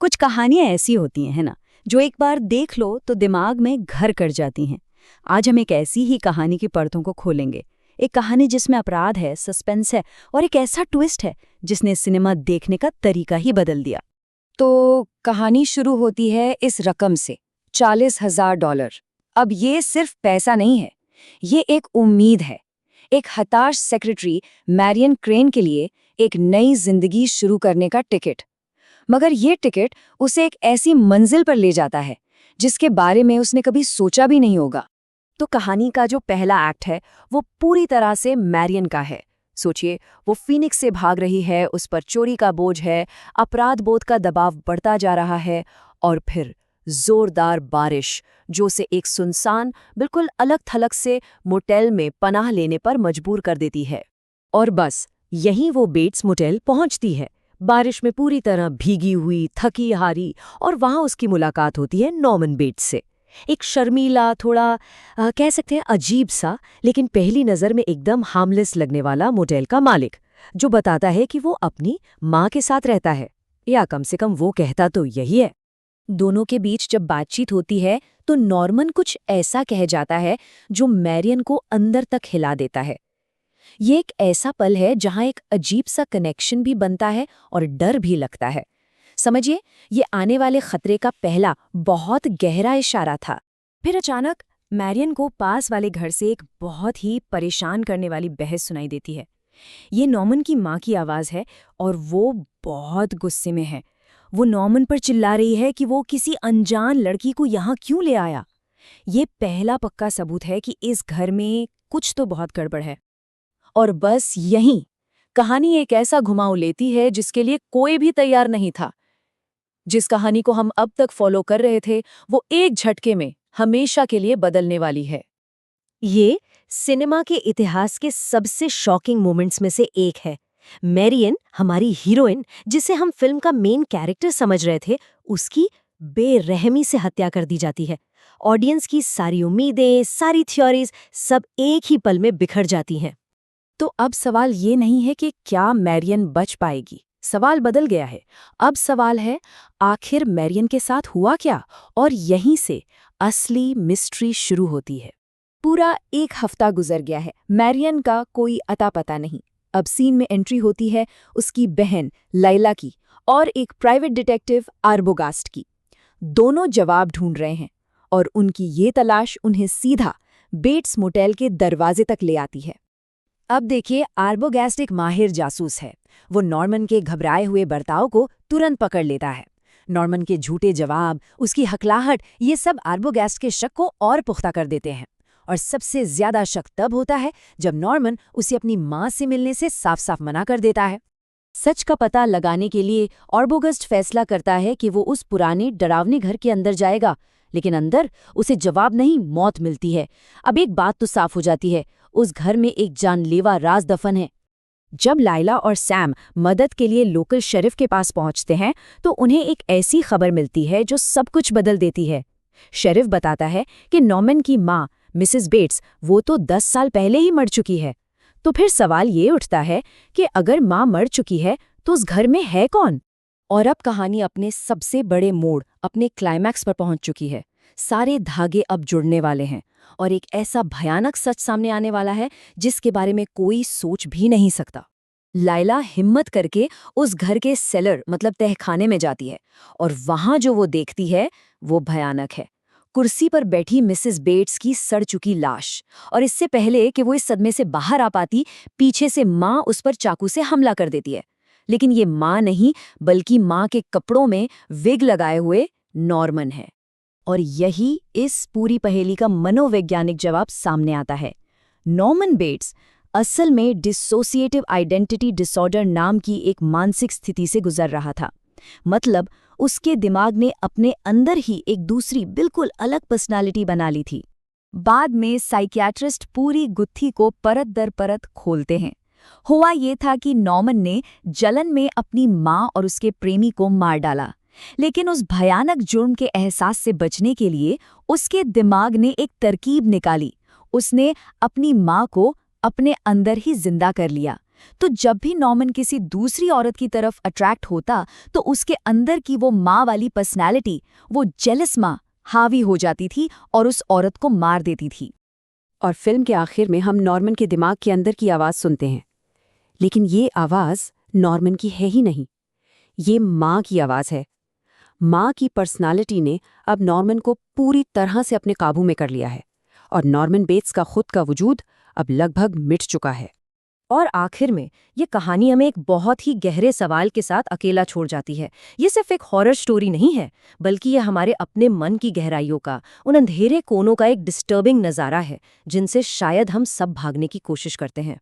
कुछ कहानियां ऐसी होती हैं, है ना, जो एक बार देख लो तो दिमाग में घर कर जाती हैं। आज हम एक ऐसी ही कहानी की परतों को खोलेंगे। एक कहानी जिसमें अपराध है, सस्पेंस है और एक ऐसा ट्विस्ट है जिसने सिनेमा देखने का तरीका ही बदल दिया। तो कहानी शुरू होती है इस रकम से, $40,000। अब ये सिर्फ पैसा नहीं है, ये एक उम्मीद है। एक हताश सेक्रेटरी मैरियन क्रेन के लिए एक नई जिंदगी शुरू करने का टिकट। मगर ये टिकट उसे एक ऐसी मंजिल पर ले जाता है जिसके बारे में उसने कभी सोचा भी नहीं होगा। तो कहानी का जो पहला एक्ट है वो पूरी तरह से मैरियन का है। सोचिए, वो फीनिक्स से भाग रही है, उस पर चोरी का बोझ है, अपराध बोध का दबाव बढ़ता जा रहा है और फिर जोरदार बारिश जो उसे एक सुनसान, बिल्कुल अलग थलग से मोटेल में पनाह लेने पर मजबूर कर देती है। और बस यहीं वो बेट्स मोटेल पहुंचती है, बारिश में पूरी तरह भीगी हुई, थकी हारी, और वहां उसकी मुलाकात होती है नॉर्मन बेट्स से। एक शर्मीला, थोड़ा कह सकते हैं अजीब सा, लेकिन पहली नज़र में एकदम हार्मलेस लगने वाला मोटेल का मालिक, जो बताता है कि वो अपनी माँ के साथ रहता है, या कम से कम वो कहता तो यही है। दोनों के बीच जब बातचीत होती है तो नॉर्मन कुछ ऐसा कह जाता है जो मैरियन को अंदर तक हिला देता है। ये एक ऐसा पल है जहां एक अजीब सा कनेक्शन भी बनता है और डर भी लगता है। समझिए, ये आने वाले खतरे का पहला बहुत गहरा इशारा था। फिर अचानक मैरियन को पास वाले घर से एक बहुत ही परेशान करने वाली बहस सुनाई देती है। ये नॉर्मन की माँ की आवाज़ है और वो बहुत गुस्से में है। वो नॉर्मन पर चिल्ला रही है कि वो किसी अनजान लड़की को यहाँ क्यों ले आया। ये पहला पक्का सबूत है कि इस घर में कुछ तो बहुत गड़बड़ है। और बस यहीं कहानी एक ऐसा घुमाव लेती है जिसके लिए कोई भी तैयार नहीं था। जिस कहानी को हम अब तक फॉलो कर रहे थे वो एक झटके में हमेशा के लिए बदलने वाली है। ये सिनेमा के इतिहास के सबसे शॉकिंग मोमेंट्स में से एक है। मैरियन, हमारी हीरोइन, जिसे हम फिल्म का मेन कैरेक्टर समझ रहे थे, उसकी बेरहमी से हत्या कर दी जाती है। ऑडियंस की सारी उम्मीदें, सारी थ्योरीज सब एक ही पल में बिखर जाती हैं। तो अब सवाल ये नहीं है कि क्या मैरियन बच पाएगी, सवाल बदल गया है। अब सवाल है, आखिर मैरियन के साथ हुआ क्या? और यहीं से असली मिस्ट्री शुरू होती है। पूरा एक हफ्ता गुजर गया है, मैरियन का कोई अता पता नहीं। अब सीन में एंट्री होती है उसकी बहन लैला की और एक प्राइवेट डिटेक्टिव आर्बोगास्ट की। दोनों जवाब ढूंढ रहे हैं और उनकी ये तलाश उन्हें सीधा बेट्स मोटेल के दरवाजे तक ले आती है। अब देखिए, आर्बोगास्ट एक माहिर जासूस है। वो नॉर्मन के घबराए हुए बर्ताव को तुरंत पकड़ लेता है। नॉर्मन के झूठे जवाब, उसकी हकलाहट, ये सब आर्बोगास्ट के शक को और पुख्ता कर देते हैं। और सबसे ज्यादा शक तब होता है जब नॉर्मन उसे अपनी माँ से मिलने से साफ साफ मना कर देता है। सच का पता लगाने के लिए आर्बोगास्ट फैसला करता है कि वो उस पुराने डरावने घर के अंदर जाएगा, लेकिन अंदर उसे जवाब नहीं, मौत मिलती है। अब एक बात तो साफ हो जाती है, उस घर में एक जानलेवा राज दफन है। जब लाइला और सैम मदद के लिए लोकल शेरिफ के पास पहुंचते हैं तो उन्हें एक ऐसी खबर मिलती है जो सब कुछ बदल देती है। शेरिफ बताता है कि नॉर्मन की माँ मिसेस बेट्स, वो तो 10 साल पहले ही मर चुकी है। तो फिर सवाल ये उठता है कि अगर माँ मर चुकी है तो उस घर में है कौन? और अब कहानी अपने सबसे बड़े मोड़, अपने क्लाइमैक्स पर पहुंच चुकी है। सारे धागे अब जुड़ने वाले हैं और एक ऐसा भयानक सच सामने आने वाला है जिसके बारे में कोई सोच भी नहीं सकता। लाइला हिम्मत करके उस घर के सेलर, मतलब तहखाने में जाती है और वहां जो वो देखती है वो भयानक है। कुर्सी पर बैठी मिसेस बेट्स की सड़ चुकी लाश, और इससे पहले कि वो इस सदमे से बाहर आ पाती, पीछे से माँ उस पर चाकू से हमला कर देती है। लेकिन ये माँ नहीं, बल्कि माँ के कपड़ों में विग लगाए हुए नॉर्मन है। और यही इस पूरी पहेली का मनोवैज्ञानिक जवाब सामने आता है। नॉर्मन बेट्स असल में डिसोसिएटिव आइडेंटिटी डिसऑर्डर नाम की एक मानसिक स्थिति से गुजर रहा था। मतलब उसके दिमाग ने अपने अंदर ही एक दूसरी बिल्कुल अलग पर्सनालिटी बना ली थी। बाद में साइकियाट्रिस्ट पूरी गुत्थी को परत दर परत खोलते हैं। हुआ ये था कि नॉर्मन ने जलन में अपनी माँ और उसके प्रेमी को मार डाला, लेकिन उस भयानक जुर्म के एहसास से बचने के लिए उसके दिमाग ने एक तरकीब निकाली। उसने अपनी माँ को अपने अंदर ही जिंदा कर लिया, तो जब भी नॉर्मन किसी दूसरी औरत की तरफ अट्रैक्ट होता तो उसके अंदर की वो माँ वाली पर्सनैलिटी, वो जेलस माँ, हावी हो जाती थी और उस औरत को मार देती थी। और फिल्म के आखिर में हम नॉर्मन के दिमाग के अंदर की आवाज़ सुनते हैं, लेकिन ये आवाज़ नॉर्मन की है ही नहीं, ये माँ की आवाज़ है। माँ की पर्सनालिटी ने अब नॉर्मन को पूरी तरह से अपने काबू में कर लिया है और नॉर्मन बेट्स का खुद का वजूद अब लगभग मिट चुका है। और आखिर में ये कहानी हमें एक बहुत ही गहरे सवाल के साथ अकेला छोड़ जाती है। ये सिर्फ एक हॉरर स्टोरी नहीं है, बल्कि ये हमारे अपने मन की गहराइयों का, उन अंधेरे कोनों का एक डिस्टर्बिंग नज़ारा है जिनसे शायद हम सब भागने की कोशिश करते हैं।